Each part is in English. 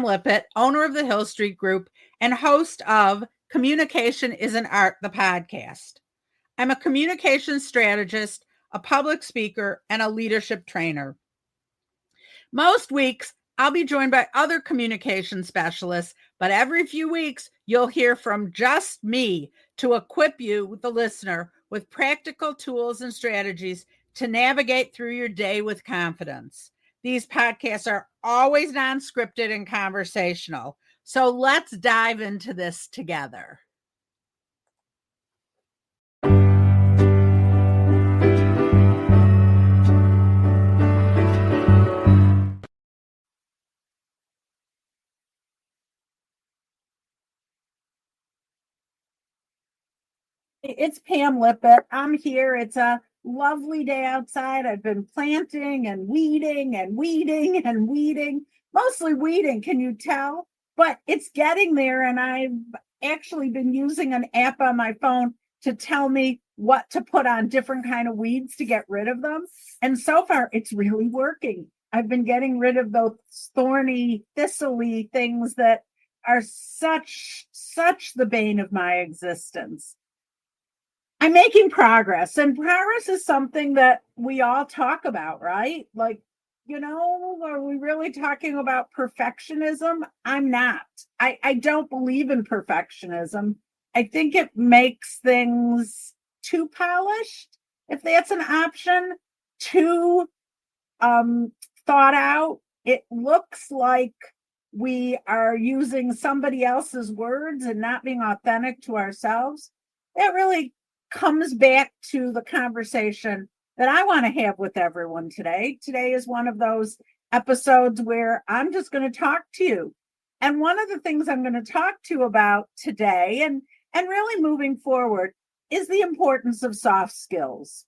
Lippitt, owner of the Hill Street Group and host of Communication is an Art, the podcast. I'm a communication strategist, a public speaker, and a leadership trainer. Most weeks, I'll be joined by other communication specialists, but every few weeks, you'll hear from just me to equip you, the listener, with practical tools and strategies to navigate through your day with confidence. These podcasts are always non-scripted and conversational. So let's dive into this together. It's Pam Lippitt. I'm here. It's a lovely day outside. I've been planting and weeding and weeding and weeding, mostly weeding, can you tell? But it's getting there, and I've actually been using an app on my phone to tell me what to put on different kind of weeds to get rid of them. And so far, it's really working. I've been getting rid of those thorny, thistly things that are such the bane of my existence. I'm making progress, and progress is something that we all talk about, right? Like, are we really talking about perfectionism? I'm not. I don't believe in perfectionism. I think it makes things too polished, if that's an option, too thought out. It looks like we are using somebody else's words and not being authentic to ourselves. That really comes back to the conversation that I want to have with everyone today. Today is one of those episodes where I'm just going to talk to you. And one of the things I'm going to talk to you about today and really moving forward is the importance of soft skills.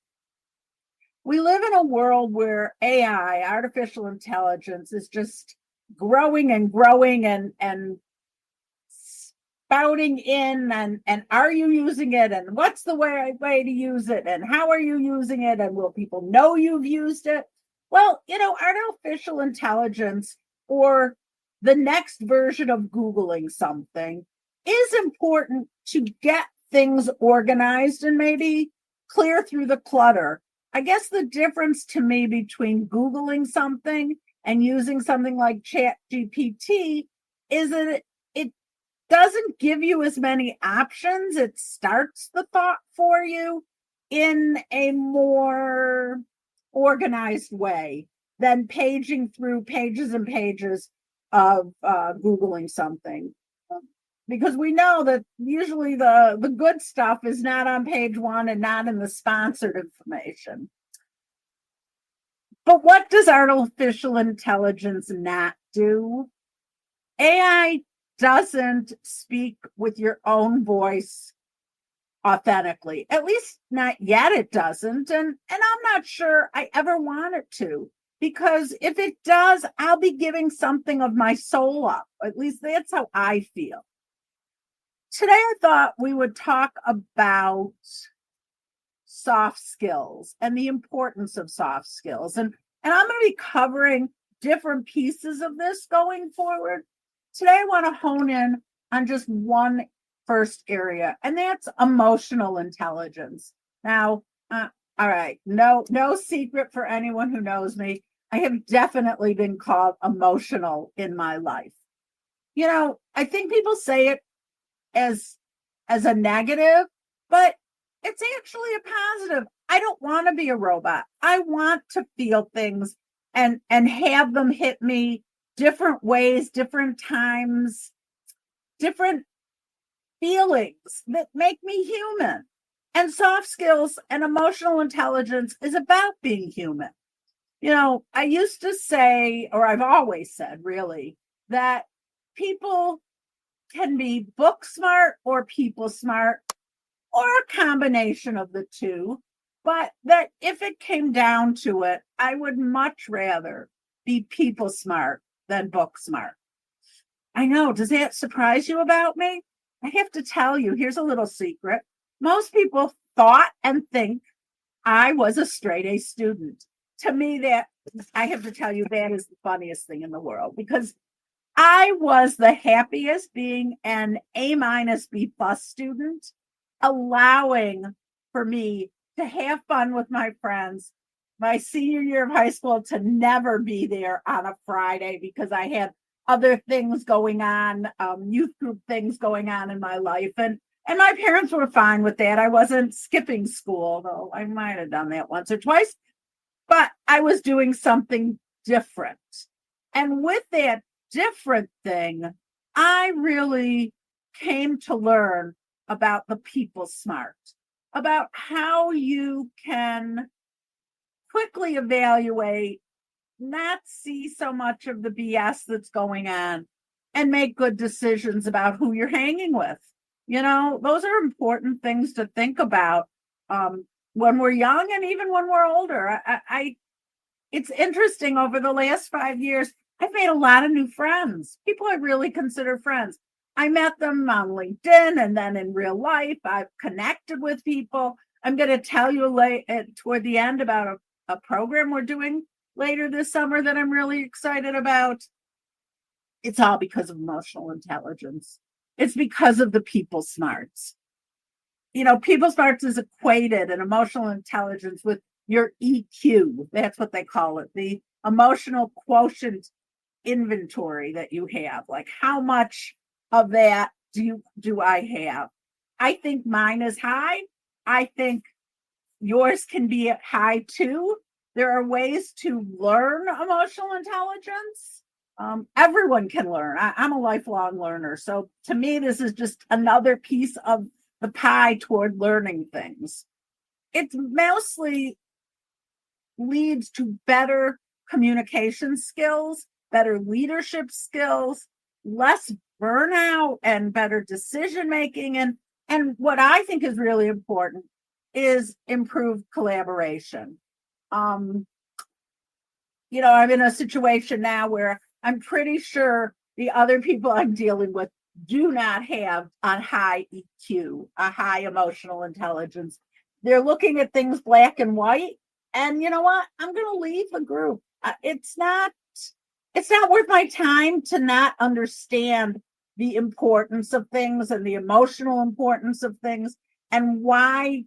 We live in a world where AI, artificial intelligence, is just growing and growing and spouting in, and are you using it, and what's the way to use it, and how are you using it, and will people know you've used it? Well, artificial intelligence, or the next version of Googling something, is important to get things organized and maybe clear through the clutter. I guess the difference to me between Googling something and using something like ChatGPT is that it doesn't give you as many options. It starts the thought for you in a more organized way than paging through pages and pages of Googling something. Because we know that usually the good stuff is not on page one and not in the sponsored information. But what does artificial intelligence not do? AI doesn't speak with your own voice authentically. At least not yet it doesn't. And I'm not sure I ever want it to, because if it does, I'll be giving something of my soul up. At least that's how I feel. Today, I thought we would talk about soft skills and the importance of soft skills. And I'm going to be covering different pieces of this going forward. Today, I want to hone in on just one first area, and that's emotional intelligence. Now, all right, no secret for anyone who knows me. I have definitely been called emotional in my life. I think people say it as a negative, but it's actually a positive. I don't want to be a robot. I want to feel things and have them hit me different ways, different times, different feelings that make me human. And soft skills and emotional intelligence is about being human. I used to say, or I've always said really, that people can be book smart or people smart or a combination of the two, but that if it came down to it, I would much rather be people smart than book smart. I know, does that surprise you about me? I have to tell you, here's a little secret. Most people thought and think I was a straight A student. To me, that I have to tell you, that is the funniest thing in the world, because I was the happiest being an A- B+ student, allowing for me to have fun with my friends. My senior year of high school, to never be there on a Friday because I had other things going on, youth group things going on in my life. And my parents were fine with that. I wasn't skipping school, though I might have done that once or twice, but I was doing something different. And with that different thing, I really came to learn about the people smart, about how you can quickly evaluate, not see so much of the BS that's going on, and make good decisions about who you're hanging with. Those are important things to think about when we're young and even when we're older. It's interesting, over the last 5 years, I've made a lot of new friends, people I really consider friends. I met them on LinkedIn and then in real life. I've connected with people. I'm going to tell you toward the end about a program we're doing later this summer that I'm really excited about. It's all because of emotional intelligence. It's because of the people smarts. People smarts is equated in emotional intelligence with your EQ. That's what they call it, the emotional quotient inventory that you have. Like, how much of that do I have? I think mine is high. I think yours can be high too. There are ways to learn emotional intelligence. Everyone can learn. I'm a lifelong learner. So to me, this is just another piece of the pie toward learning things. It mostly leads to better communication skills, better leadership skills, less burnout, and better decision making. And what I think is really important is improved collaboration. I'm in a situation now where I'm pretty sure the other people I'm dealing with do not have a high EQ, a high emotional intelligence. They're looking at things black and white. And you know what? I'm going to leave the group. It's not worth my time to not understand the importance of things and the emotional importance of things, and why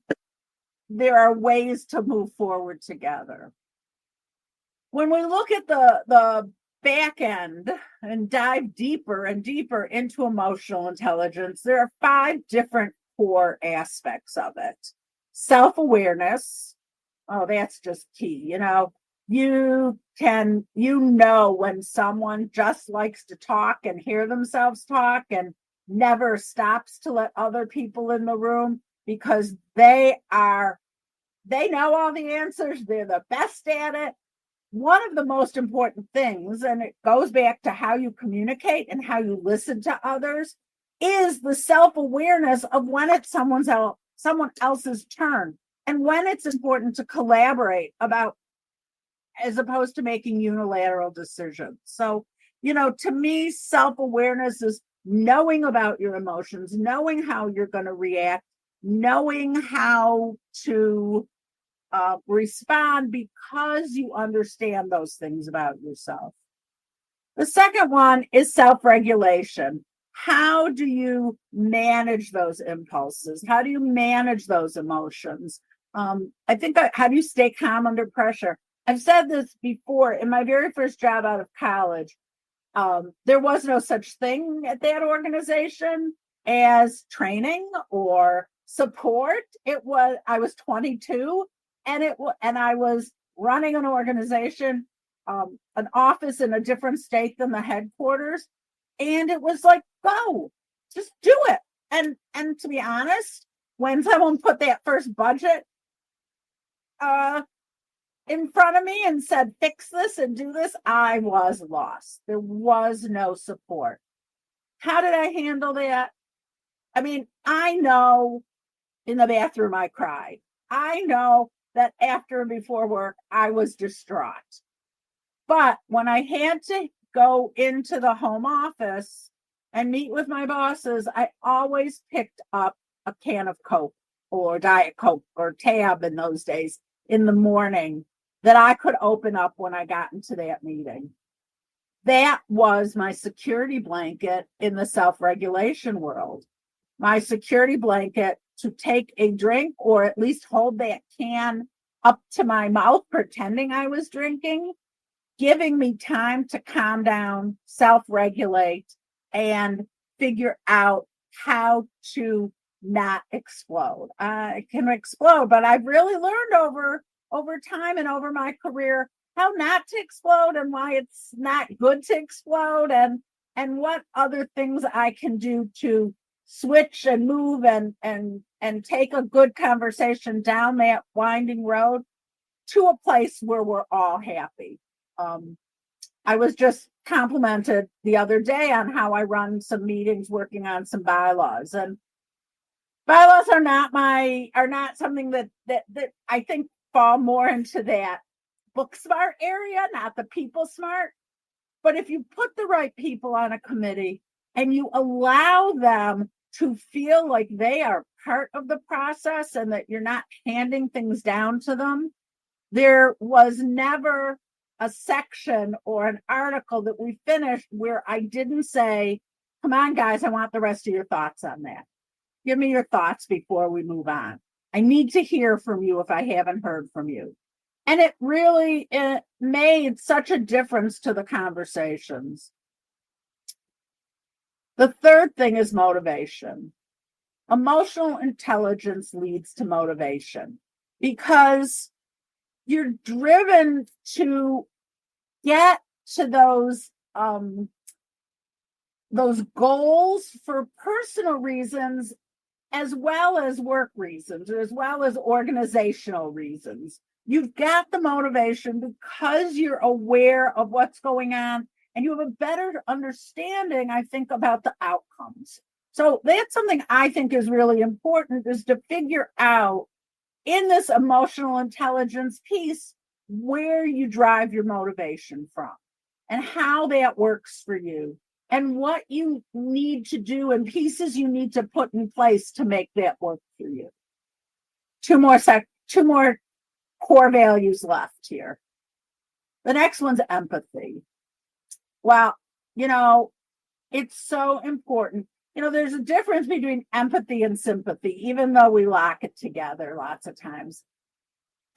there are ways to move forward together. When we look at the back end and dive deeper and deeper into emotional intelligence, there are 5 different core aspects of it. Self-awareness. Oh, that's just key. When someone just likes to talk and hear themselves talk and never stops to let other people in the room, because they know all the answers. They're the best at it. One of the most important things, and it goes back to how you communicate and how you listen to others, is the self-awareness of when it's someone else's turn, and when it's important to collaborate about, as opposed to making unilateral decisions. So, to me, self-awareness is knowing about your emotions, knowing how you're going to react, knowing how to respond because you understand those things about yourself. The second one is self-regulation. How do you manage those impulses? How do you manage those emotions? I think how do you stay calm under pressure? I've said this before. In my very first job out of college, there was no such thing at that organization as training or support. I was 22, and I was running an organization, an office in a different state than the headquarters, and it was like, go, just do it. And to be honest, when someone put that first budget in front of me and said, fix this and do this, I was lost. There was no support. How did I handle that? I mean, I know in the bathroom I cried. I know that after and before work, I was distraught. But when I had to go into the home office and meet with my bosses, I always picked up a can of Coke or Diet Coke or Tab in those days in the morning that I could open up when I got into that meeting. that was my security blanket in the self-regulation world. My security blanket to take a drink or at least hold that can up to my mouth, pretending I was drinking, giving me time to calm down, self-regulate, and figure out how to not explode. I can explode, but I've really learned over time and over my career how not to explode and why it's not good to explode, and what other things I can do to switch and move and take a good conversation down that winding road to a place where we're all happy. I was just complimented the other day on how I run some meetings working on some bylaws, and bylaws are not something that I think fall more into that book smart area, not the people smart. But if you put the right people on a committee and you allow them to feel like they are part of the process and that you're not handing things down to them, there was never a section or an article that we finished where I didn't say, come on, guys, I want the rest of your thoughts on that. Give me your thoughts before we move on. I need to hear from you if I haven't heard from you. And it really made such a difference to the conversations. The third thing is motivation. Emotional intelligence leads to motivation because you're driven to get to those goals for personal reasons as well as work reasons, or as well as organizational reasons. You've got the motivation because you're aware of what's going on and you have a better understanding, I think, about the outcomes. So that's something I think is really important, is to figure out in this emotional intelligence piece where you drive your motivation from and how that works for you and what you need to do and pieces you need to put in place to make that work for you. Two more core values left here. The next one's empathy. Well, it's so important. There's a difference between empathy and sympathy, even though we lock it together lots of times.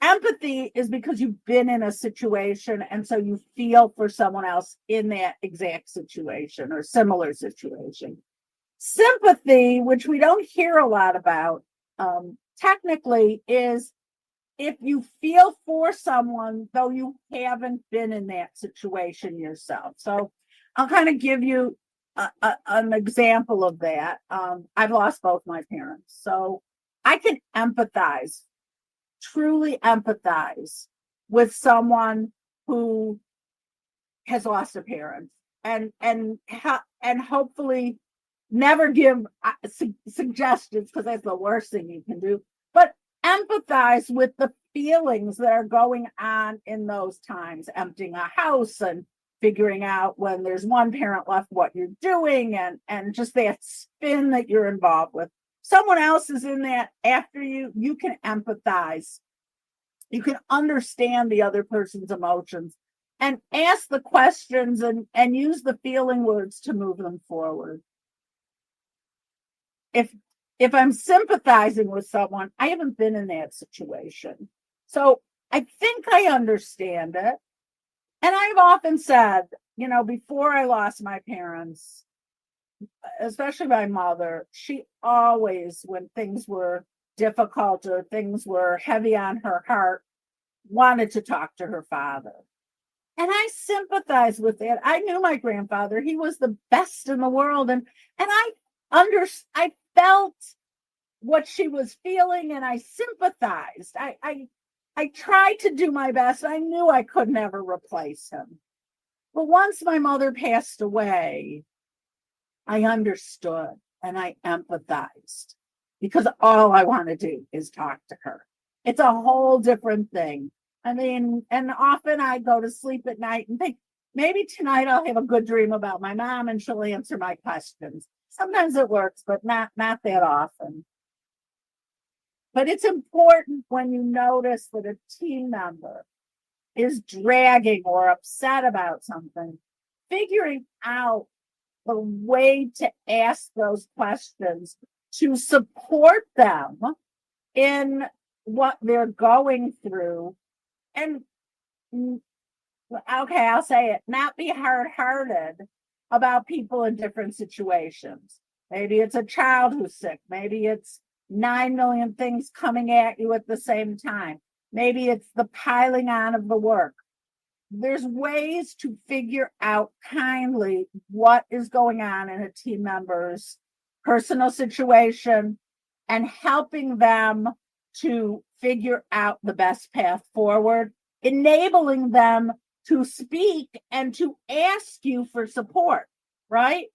Empathy is because you've been in a situation, and so you feel for someone else in that exact situation or similar situation. Sympathy, which we don't hear a lot about, technically, is if you feel for someone, though you haven't been in that situation yourself. So I'll kind of give you an example of that. I've lost both my parents, so I can empathize, truly empathize with someone who has lost a parent, and hopefully never give suggestions, because that's the worst thing you can do, but empathize with the feelings that are going on in those times, emptying a house and figuring out when there's one parent left what you're doing, and just that spin that you're involved with. Someone else is in that after you can empathize. You can understand the other person's emotions and ask the questions and use the feeling words to move them forward. If I'm sympathizing with someone, I haven't been in that situation. So I think I understand it. And I've often said, before I lost my parents, especially my mother, she always, when things were difficult or things were heavy on her heart, wanted to talk to her father. And I sympathize with that. I knew my grandfather. He was the best in the world. And I felt what she was feeling, and I sympathized. I tried to do my best. I knew I could never replace him. But once my mother passed away, I understood and I empathized, because all I want to do is talk to her. It's a whole different thing. I mean, and often I go to sleep at night and think, maybe tonight I'll have a good dream about my mom and she'll answer my questions. Sometimes it works, but not that often. But it's important when you notice that a team member is dragging or upset about something, figuring out the way to ask those questions to support them in what they're going through. And okay, I'll say it, not be hard-hearted about people in different situations. Maybe it's a child who's sick. Maybe it's 9 million things coming at you at the same time. Maybe it's the piling on of the work. There's ways to figure out kindly what is going on in a team member's personal situation and helping them to figure out the best path forward, enabling them to speak and to ask you for support, right?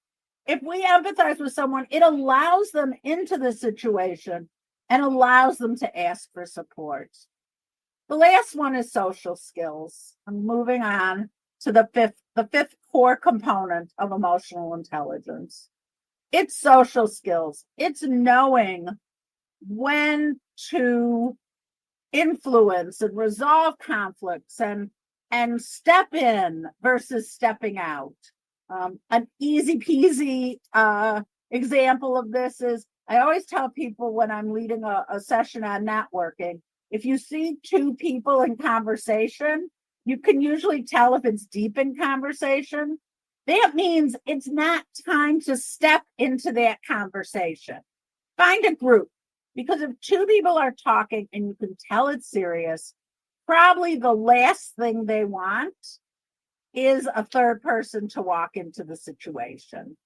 If we empathize with someone, it allows them into the situation and allows them to ask for support. The last one is social skills. I'm moving on to the fifth core component of emotional intelligence. It's social skills. It's knowing when to influence and resolve conflicts and step in versus stepping out. An easy peasy example of this is I always tell people when I'm leading a session on networking, if you see two people in conversation, you can usually tell if it's deep in conversation. That means it's not time to step into that conversation. Find a group, because if two people are talking and you can tell it's serious, probably the last thing they want is a third person to walk into the situation.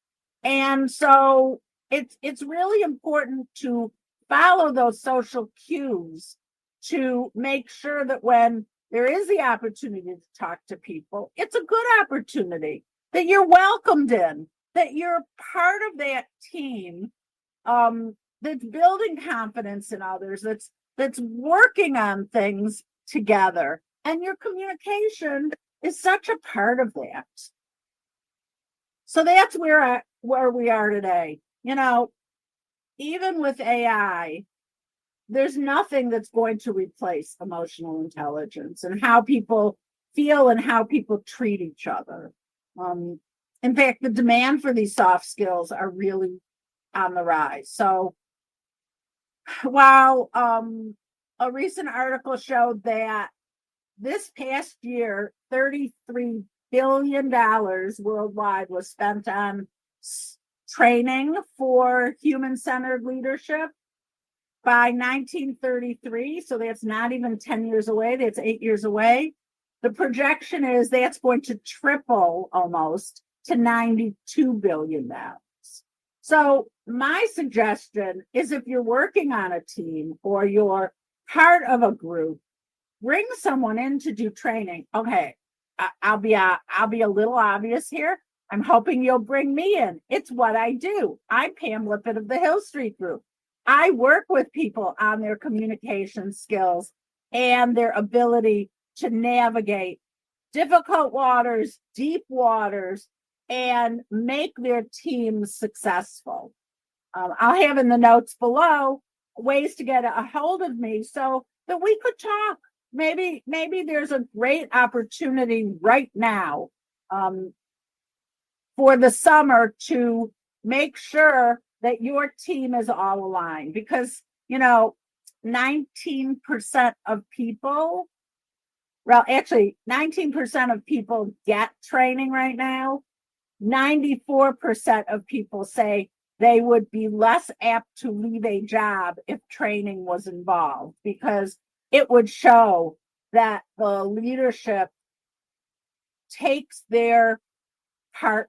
And so it's really important to follow those social cues to make sure that when there is the opportunity to talk to people, it's a good opportunity, that you're welcomed in, that you're part of that team that's building confidence in others, that's working on things together. And your communication is such a part of that. So that's where we are today. Even with AI, there's nothing that's going to replace emotional intelligence and how people feel and how people treat each other. In fact, the demand for these soft skills are really on the rise. So while a recent article showed that this past year, $33 billion worldwide was spent on training for human-centered leadership. By 1933, so that's not even 10 years away, that's 8 years away, the projection is that's going to triple almost to $92 billion. So my suggestion is, if you're working on a team or you're part of a group, bring someone in to do training. Okay, I'll be a little obvious here. I'm hoping you'll bring me in. It's what I do. I'm Pam Lippitt of the Hill Street Group. I work with people on their communication skills and their ability to navigate difficult waters, deep waters, and make their teams successful. I'll have in the notes below ways to get a hold of me so that we could talk. Maybe there's a great opportunity right now for the summer to make sure that your team is all aligned, because 19% of people, well, actually 19% of people get training right now. 94% of people say they would be less apt to leave a job if training was involved, because it would show that the leadership takes their part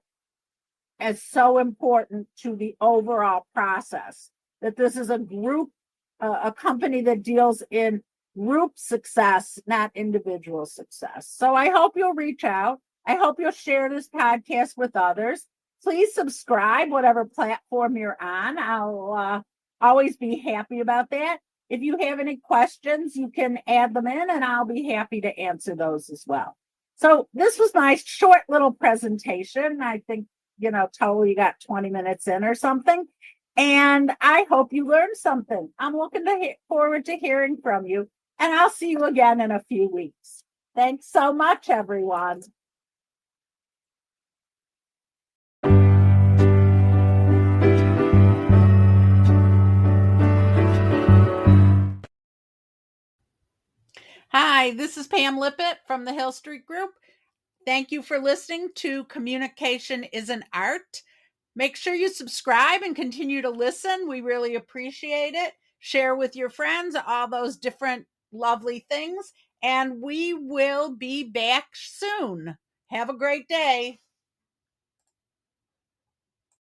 as so important to the overall process, that this is a group, a company that deals in group success, not individual success. So I hope you'll reach out. I hope you'll share this podcast with others. Please subscribe, whatever platform you're on. I'll always be happy about that. If you have any questions, you can add them in and I'll be happy to answer those as well. So this was my short little presentation. I think totally got 20 minutes in or something. And I hope you learned something. I'm looking forward to hearing from you. And I'll see you again in a few weeks. Thanks so much, everyone. Hi, this is Pam Lippitt from the Hill Street Group. Thank you for listening to Communication is an Art. Make sure you subscribe and continue to listen. We really appreciate it. Share with your friends all those different lovely things. And we will be back soon. Have a great day.